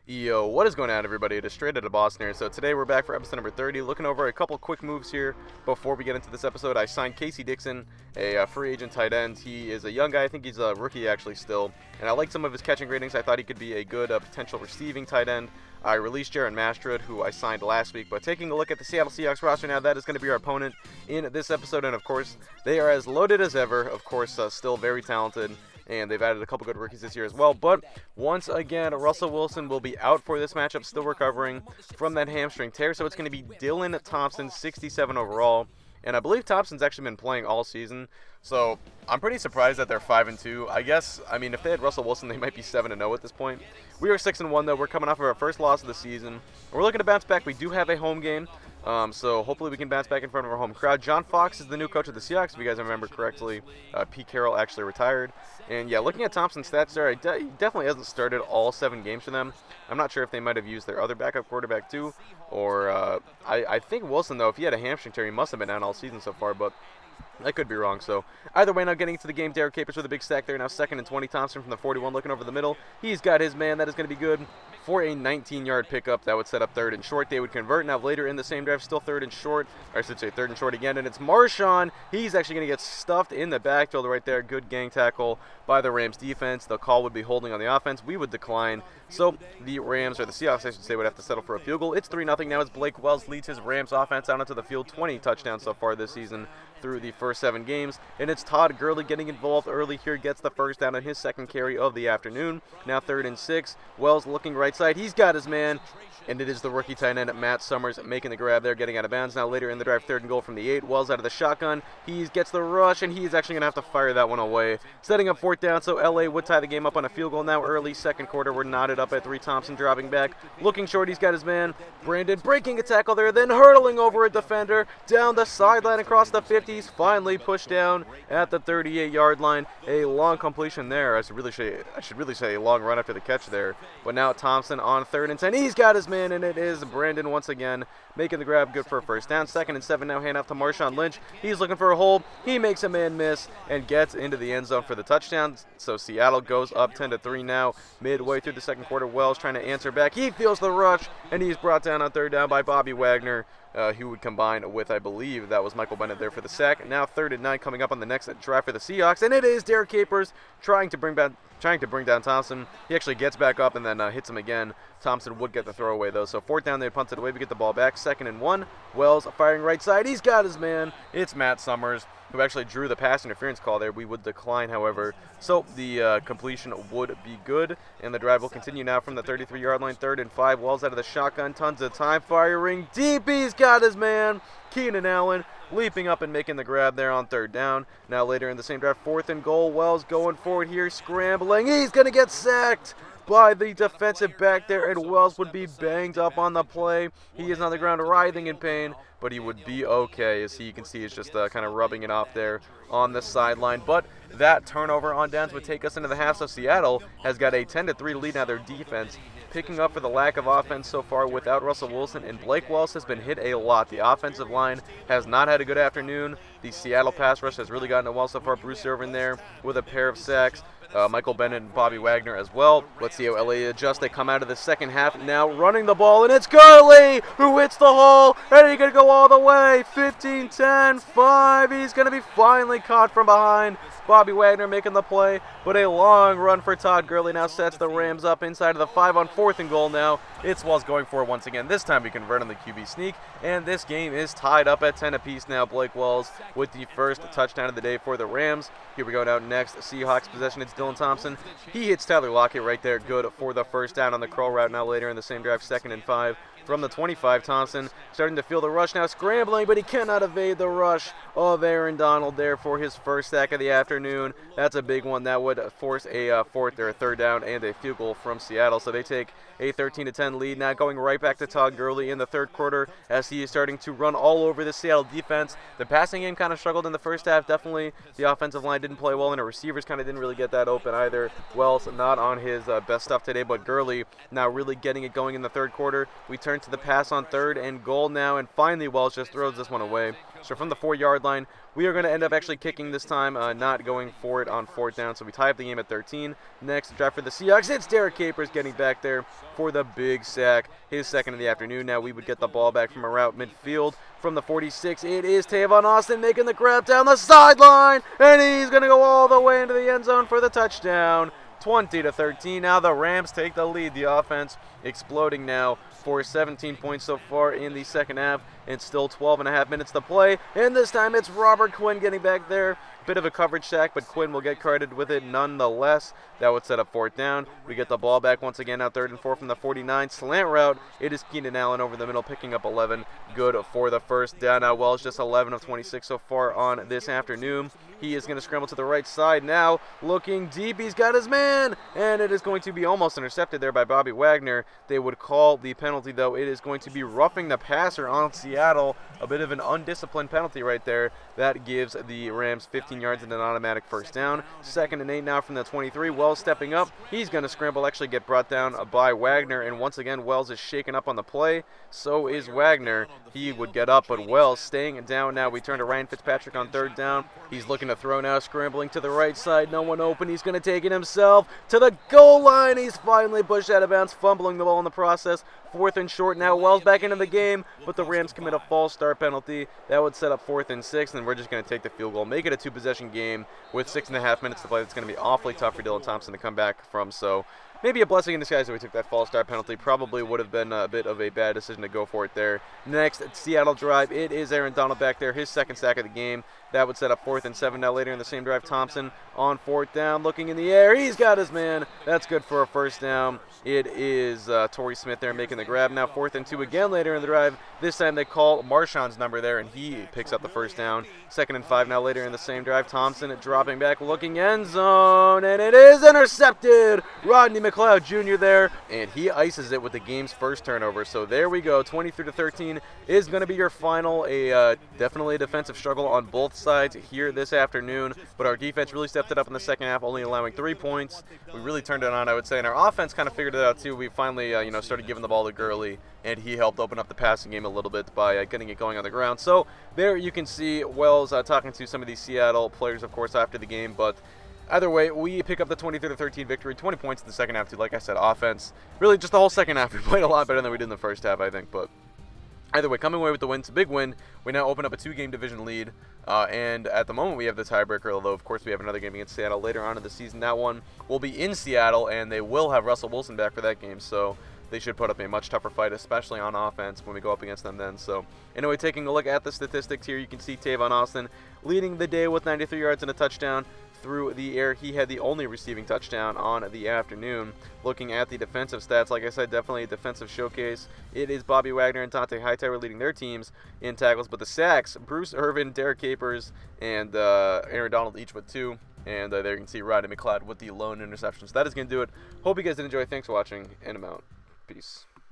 Yo, what is going on, everybody? It is Straight Outta Boston here. So today we're back for episode number 30, looking over a couple quick moves here before we get into this episode. I signed Casey Dixon, a free agent tight end. He is a young guy. I think he's a rookie actually still, and I like some of his catching ratings. I thought he could be a good potential receiving tight end. I released Jaron Mastrud, who I signed last week, but taking a look at the Seattle Seahawks roster now, that is going to be our opponent in this episode, and of course, they are as loaded as ever. Of course, still very talented. And they've added a couple good rookies this year as well. But once again, Russell Wilson will be out for this matchup, still recovering from that hamstring tear. So it's going to be Dylan Thompson, 67 overall. And I believe Thompson's actually been playing all season. So I'm pretty surprised that they're 5-2. I mean, if they had Russell Wilson, they might be 7-0 at this point. We are 6-1, though. We're coming off of our first loss of the season. We're looking to bounce back. We do have a home game. So hopefully we can bounce back in front of our home crowd. John Fox is the new coach of the Seahawks, if you guys remember correctly. Pete Carroll actually retired. And yeah, looking at Thompson's stats there, he definitely hasn't started all 7 games for them. I'm not sure if they might have used their other backup quarterback too. Or I think Wilson, though, if he had a hamstring tear, he must have been out all season so far. But I could be wrong. So either way, now getting into the game, Derek Capers with a big sack there. Now 2nd and 20. Thompson from the 41 looking over the middle. He's got his man. That is going to be good for a 19-yard pickup. That would set up 3rd and short. They would convert. Now later in the same drive, still 3rd and short. Or I should say 3rd and short again. And it's Marshawn. He's actually going to get stuffed in the backfield right there. Good gang tackle by the Rams defense. The call would be holding on the offense. We would decline. So the Rams, or the Seahawks, I should say, would have to settle for a field goal. It's 3-0 now as Blake Wells leads his Rams offense out onto the field. 20 touchdowns so far this season through the first 7 games. And it's Todd Gurley getting involved early here. Gets the first down on his 2nd carry of the afternoon. Now 3rd and 6. Wells looking right side. He's got his man. And it is the rookie tight end, Matt Summers, making the grab there, getting out of bounds. Now later in the drive, 3rd and goal from the 8. Wells out of the shotgun. He gets the rush, and he's actually going to have to fire that one away. Setting up 4th down, so LA would tie the game up on a field goal now early. 2nd quarter, we're knotted up at 3. Thompson dropping back. Looking short, he's got his man. Brandon breaking a tackle there, then hurtling over a defender. Down the sideline across the 50s. Finally pushed down at the 38-yard line. A long completion there. I should really say a long run after the catch there. But now Thompson on 3rd and 10. He's got his man, and it is Brandon once again making the grab, good for a first down. 2nd and 7 now, hand off to Marshawn Lynch. He's looking for a hole. He makes a man miss and gets into the end zone for the touchdown. So Seattle goes up 10-3 now. Midway through the 2nd quarter, Wells trying to answer back. He feels the rush, and he's brought down on 3rd down by Bobby Wagner. He would combine with, I believe, that was Michael Bennett there for the sack. Now 3rd and 9 coming up on the next drive for the Seahawks, and it is Derek Capers trying to bring down Thompson. He actually gets back up and then hits him again. Thompson would get the throwaway, though. So 4th down, they punt it away. We get the ball back. 2nd and 1. Wells firing right side. He's got his man. It's Matt Summers, who actually drew the pass interference call there. We would decline, however. So the completion would be good, and the drive will continue now from the 33-yard line. 3rd and 5. Wells out of the shotgun. Tons of time. Firing deep. He's got his man. Keenan Allen leaping up and making the grab there on 3rd down. Now later in the same drive, 4th and goal. Wells going forward here, scrambling. He's going to get sacked by the defensive back there, and Wells would be banged up on the play. He is on the ground writhing in pain, but he would be okay. As you can see, he's just kind of rubbing it off there on the sideline. But that turnover on downs would take us into the half, so Seattle has got a 10-3 lead now. Their defense picking up for the lack of offense so far without Russell Wilson, and Blake Wells has been hit a lot. The offensive line has not had a good afternoon. The Seattle pass rush has really gotten it well so far. Bruce Irvin there with a pair of sacks. Michael Bennett and Bobby Wagner as well. Let's see how LA adjusts. They come out of the 2nd half now running the ball, and it's Gurley who hits the hole, and he's going to go all the way. 15, 10, 5. He's going to be finally caught from behind. Bobby Wagner making the play, but a long run for Todd Gurley now sets the Rams up inside of the 5 on 4th and goal now. It's Wells going for it once again. This time we convert on the QB sneak, and this game is tied up at 10 apiece now. Blake Wells with the first touchdown of the day for the Rams. Here we go now next. Seahawks possession. It's Dylan Thompson. He hits Tyler Lockett right there. Good for the first down on the curl route now later in the same drive. 2nd and 5. From the 25, Thompson starting to feel the rush now, scrambling, but he cannot evade the rush of Aaron Donald there for his first sack of the afternoon. That's a big one. That would force a 4th or a 3rd down and a field goal from Seattle. So they take a 13-10 lead. Now going right back to Todd Gurley in the 3rd quarter as he is starting to run all over the Seattle defense. The passing game kind of struggled in the first half. Definitely the offensive line didn't play well, and the receivers kind of didn't really get that open either. Wells not on his best stuff today, but Gurley now really getting it going in the 3rd quarter. We turn return to the pass on 3rd and goal now, and finally Wells just throws this one away. So from the 4-yard line, we are going to end up actually kicking this time, not going for it on 4th down. So we tie up the game at 13. Next drive for the Seahawks. It's Derek Capers getting back there for the big sack, his 2nd of the afternoon. Now we would get the ball back from around midfield. From the 46, it is Tavon Austin making the grab down the sideline, and he's going to go all the way into the end zone for the touchdown. 20-13. Now the Rams take the lead. The offense exploding now for 17 points so far in the second half, and still 12.5 minutes to play. And this time it's Robert Quinn getting back there. Bit of a coverage sack, but Quinn will get credited with it nonetheless. That would set up 4th down. We get the ball back once again now, 3rd and 4 from the 49. Slant route. It is Keenan Allen over the middle, picking up 11. Good for the 1st down. Now Wells just 11 of 26 so far on this afternoon. He is going to scramble to the right side now, looking deep. He's got his man, and it is going to be almost intercepted there by Bobby Wagner. They would call the penalty, though. It is going to be roughing the passer on Seattle. A bit of an undisciplined penalty right there. That gives the Rams 15 yards and an automatic 1st down. 2nd and 8 now from the 23. Wells stepping up. He's going to scramble, actually get brought down by Wagner, and once again Wells is shaken up on the play. So is Wagner. He would get up, but Wells staying down now. We turn to Ryan Fitzpatrick on 3rd down. He's looking to throw now, scrambling to the right side. No one open. He's going to take it himself to the goal line. He's finally pushed out of bounds, fumbling the ball in the process. 4th and short now. Wells back into the game, but the Rams commit a false start penalty. That would set up 4th and 6, and we're just going to take the field goal, make it a 2-possession game with 6.5 minutes to play. That's going to be awfully tough for Dylan Thompson to come back from. So maybe a blessing in disguise that we took that false start penalty. Probably would have been a bit of a bad decision to go for it there. Next, Seattle drive. It is Aaron Donald back there, his 2nd sack of the game. That would set up 4th and 7. Now later in the same drive, Thompson on 4th down, looking in the air. He's got his man. That's good for a 1st down. It is Torrey Smith there making the grab. Now 4th and 2 again later in the drive. This time they call Marshawn's number there, and he picks up the 1st down. 2nd and 5 now later in the same drive. Thompson dropping back, looking end zone, and it is intercepted. Rodney McLeod Jr. there, and he ices it with the game's 1st turnover. So there we go. 23-13 is going to be your final. Definitely a defensive struggle on both sides here this afternoon, but our defense really stepped it up in the second half, only allowing 3 points. We really turned it on, I would say, and our offense kind of figured it out too. We finally started giving the ball to Gurley, and he helped open up the passing game a little bit by getting it going on the ground. So there you can see Wells talking to some of these Seattle players, of course, after the game, but either way, we pick up the 23-13 victory, 20 points in the second half too. Like I said, offense, really just the whole second half, we played a lot better than we did in the first half, I think, but either way, coming away with the win. It's a big win. We now open up a 2-game division lead, and at the moment we have the tiebreaker, although of course we have another game against Seattle later on in the season. That one will be in Seattle, and they will have Russell Wilson back for that game, so they should put up a much tougher fight, especially on offense when we go up against them then. So anyway, taking a look at the statistics here, you can see Tavon Austin leading the day with 93 yards and a touchdown through the air. He had the only receiving touchdown on the afternoon. Looking at the defensive stats, like I said, definitely a defensive showcase. It is Bobby Wagner and Dante Hightower leading their teams in tackles, but the sacks, Bruce Irvin, Derek Capers, and Aaron Donald each with 2. And there you can see Rodney McLeod with the lone interception. So that is going to do it. Hope you guys did enjoy. Thanks for watching, and I'm out. Peace.